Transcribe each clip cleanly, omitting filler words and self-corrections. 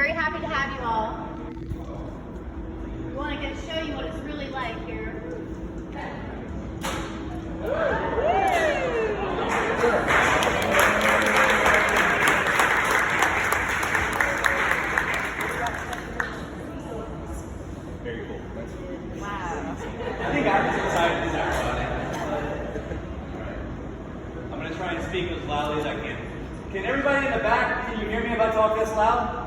very happy to have you all. We want to show you what it's really like here. Very cool. Wow. I think I'm as excited as everybody. I'm going to try and speak as loudly as I can. Can everybody in the back, can you hear me if I talk this loud?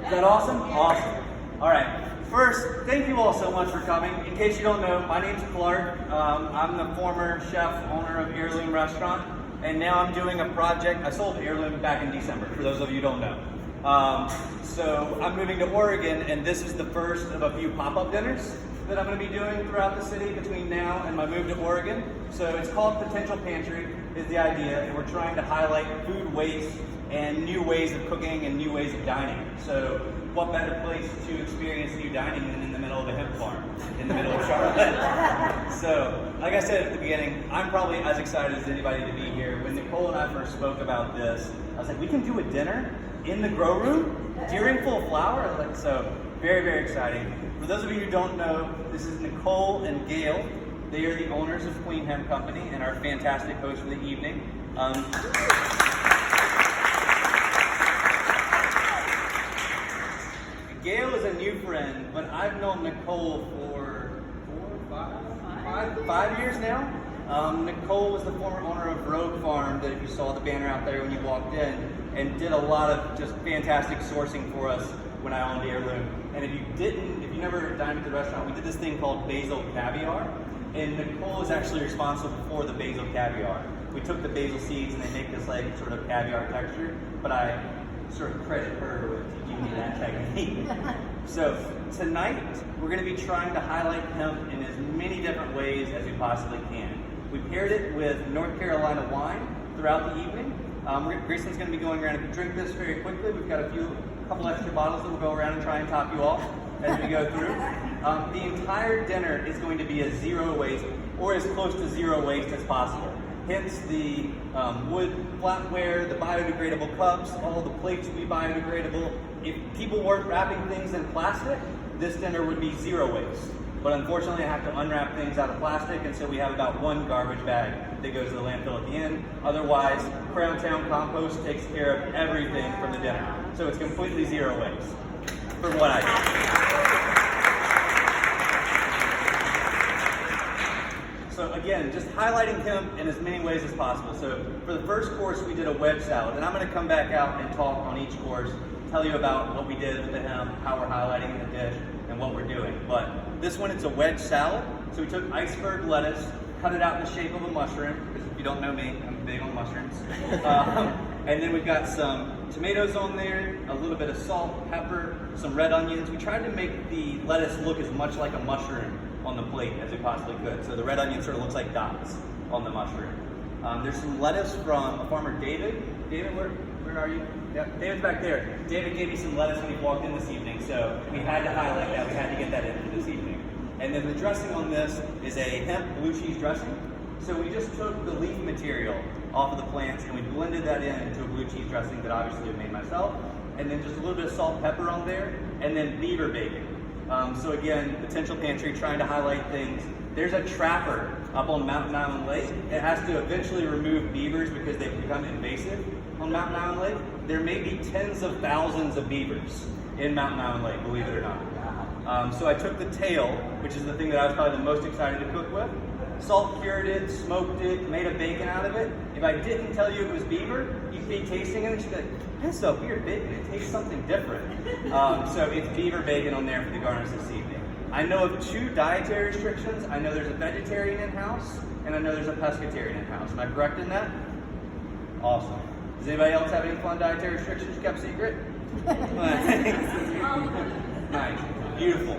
Is that awesome? Awesome. All right. First, thank you all so much for coming. In case you don't know, my name's Clark. I'm the former chef, owner of Heirloom Restaurant, and now I'm doing a project. I sold Heirloom back in December, for those of you who don't know. So I'm moving to Oregon, and this is the first of a few pop-up dinners that I'm going to be doing throughout the city between now and my move to Oregon. So it's called Potential Pantry is the idea, and we're trying to highlight food waste and new ways of cooking and new ways of dining. So what better place to experience new dining than in the middle of a hemp farm, in the middle of Charlotte? So, like I said at the beginning, I'm probably as excited as anybody to be here. When Nicole and I first spoke about this, I was like, we can do a dinner in the grow room during full flower? Like, so, very, very exciting. For those of you who don't know, this is Nicole and Gail. They are the owners of Queen Hemp Company and our fantastic host for the evening. Gail is a new friend, but I've known Nicole for 5 years now. Nicole was the former owner of Rogue Farm that if you saw the banner out there when you walked in, and did a lot of just fantastic sourcing for us when I owned Heirloom. And if you never dined at the restaurant, we did this thing called basil caviar, and Nicole is actually responsible for the basil caviar. We took the basil seeds and they make this like sort of caviar texture, but I sort of credit her with teaching me that technique. So tonight, we're going to be trying to highlight hemp in as many different ways as we possibly can. We paired it with North Carolina wine throughout the evening. Grayson's going to be going around. If you drink this very quickly, we've got a couple extra bottles that will go around and try and top you off as we go through. The entire dinner is going to be a zero waste, or as close to zero waste as possible. Hence the wood flatware, the biodegradable cups, all the plates will be biodegradable. If people weren't wrapping things in plastic, this dinner would be zero waste. But unfortunately, I have to unwrap things out of plastic, and so we have about one garbage bag that goes to the landfill at the end. Otherwise, Crown Town Compost takes care of everything from the dinner. So it's completely zero waste, from what I do. So again, just highlighting hemp in as many ways as possible. So for the first course, we did a wedge salad, and I'm going to come back out and talk on each course, tell you about what we did with the hemp, how we're highlighting the dish, and what we're doing. But this one, it's a wedge salad. So we took iceberg lettuce, cut it out in the shape of a mushroom, because if you don't know me, I'm big on mushrooms. And then we've got some tomatoes on there, a little bit of salt, pepper, some red onions. We tried to make the lettuce look as much like a mushroom on the plate as we possibly could. So the red onion sort of looks like dots on the mushroom. There's some lettuce from a farmer, David. David, where are you? Yeah, David's back there. David gave me some lettuce when he walked in this evening, so we had to highlight that. We had to get that in for this evening. And then the dressing on this is a hemp blue cheese dressing. So we just took the leaf material off of the plants and we blended that into a blue cheese dressing that obviously I made myself. And then just a little bit of salt and pepper on there, and then beaver bacon. So again, Potential Pantry, trying to highlight things. There's a trapper up on Mountain Island Lake. It has to eventually remove beavers because they've become invasive on Mountain Island Lake. There may be tens of thousands of beavers in Mountain Island Lake, believe it or not. So I took the tail, which is the thing that I was probably the most excited to cook with, salt cured it, smoked it, made a bacon out of it. If I didn't tell you it was beaver, you'd be tasting it and you'd be like, that's a weird bacon, it tastes something different. So it's beaver bacon on there for the garnish this evening. I know of 2 dietary restrictions. I know there's a vegetarian in-house, and I know there's a pescatarian in-house. Am I correct in that? Awesome. Does anybody else have any fun dietary restrictions you kept secret? Nice. Beautiful.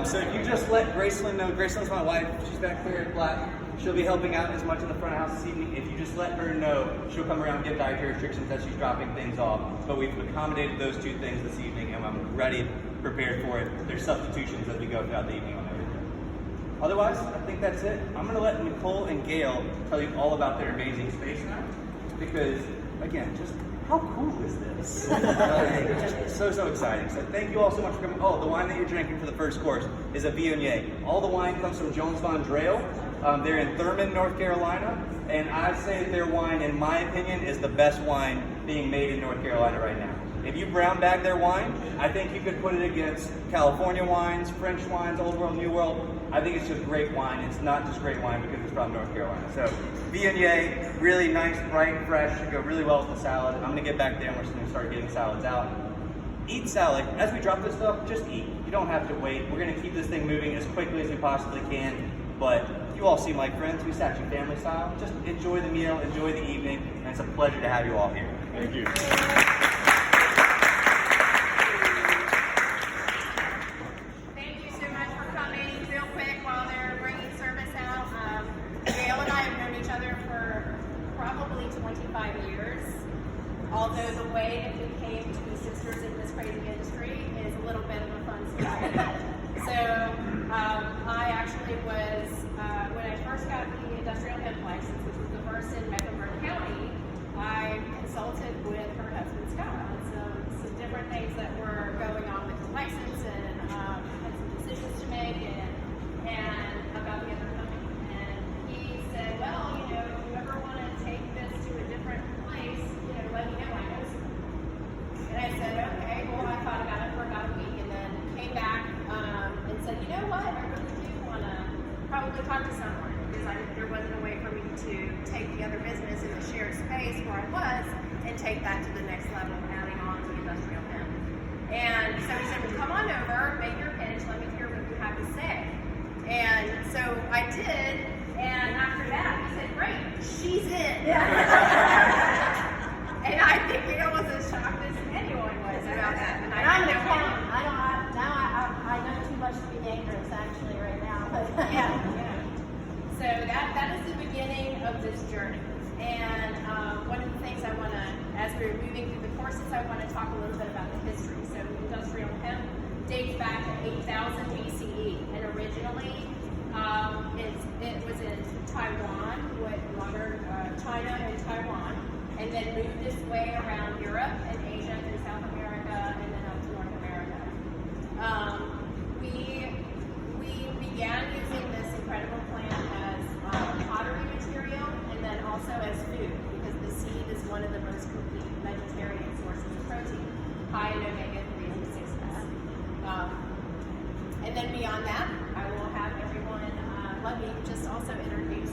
So you just let Graceland know. Graceland's my wife. She's back there in black. She'll be helping out as much in the front of house this evening. If you just let her know, she'll come around and give dietary restrictions as she's dropping things off. But we've accommodated those 2 things this evening, and I'm ready, prepared for it. There's substitutions as we go throughout the evening on everything. Otherwise, I think that's it. I'm going to let Nicole and Gail tell you all about their amazing space now, because again, just how cool is this? Just so exciting. So thank you all so much for coming. Oh, the wine that you're drinking for the first course is a Viognier. All the wine comes from Jones Von Drayle. They're in Thurman, North Carolina, and I say that their wine, in my opinion, is the best wine being made in North Carolina right now. If you brown bag their wine, I think you could put it against California wines, French wines, Old World, New World. I think it's just great wine. It's not just great wine because it's from North Carolina. So Viognier, really nice, bright, fresh, should go really well with the salad. I'm gonna get back there and we're just gonna start getting salads out. Eat salad. As we drop this stuff, just eat. You don't have to wait. We're gonna keep this thing moving as quickly as we possibly can. But you all seem like friends. We sat you family style. Just enjoy the meal, enjoy the evening, and it's a pleasure to have you all here. Thank you. Thank you so much for coming. Real quick, while they're bringing service out, Gail and I have known each other for probably 25 years. Although the way that we came to be sisters in this crazy industry is a little bit of a fun story. So I actually was, when I first got the industrial hemp license, which was the first in Mecklenburg County, I consulted with her husband Scott on some different things that were going on with the license and had some decisions to make and about the other company. And he said, well, if you ever want to take this to a different place, let me know. I know someone. And I said, okay. Well, I thought about it for about a week and then came back and said, you know what? I really do want to probably talk to someone because there wasn't a way for me to take the other business in the shared space where I was and take that to the next level, adding on to industrial hemp. And so he said, well, come on over, make your pitch, let me hear what you have to say. And so I did, and after that, he said, great, she's in. And I think we almost as shocked as anyone was about that. And I'm an accountant. I know too much to be dangerous actually right now. But yeah. So that is the beginning of this journey. And one of the things I want to, as we're moving through the courses, I want to talk a little bit about the history. So industrial hemp dates back to 8000 BCE, and originally it was in Taiwan, with modern China and Taiwan, and then moved its way around Europe and Asia through South America and then up to North America. We began using this incredible plant as pottery material and then also as food because the seed is one of the most complete vegetarian sources of protein, high in omega-3s and 6s. And then beyond that, I will have everyone, let me just also introduce,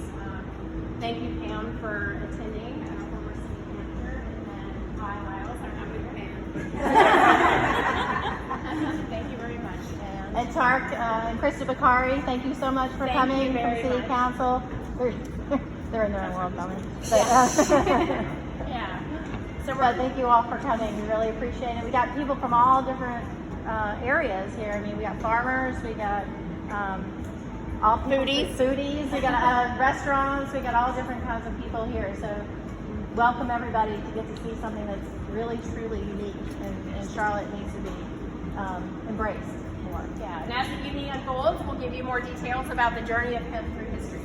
thank you Pam for attending, our former city manager, and then hi Lyles, I'm not with your hand. Thank you very much. And Tark and Krista Bakari, thank you so much for Thank coming you from very City much. Council. They're in their own world coming. Yeah. So But thank you all for coming. We really appreciate it. We got people from all different areas here. I mean, we got farmers, we got all Foodies. we got restaurants, we got all different kinds of people here. So welcome everybody to get to see something that's really, truly unique and Charlotte needs to be embraced more. yeah, and as the evening unfolds, we'll give you more details about the journey of hemp through history.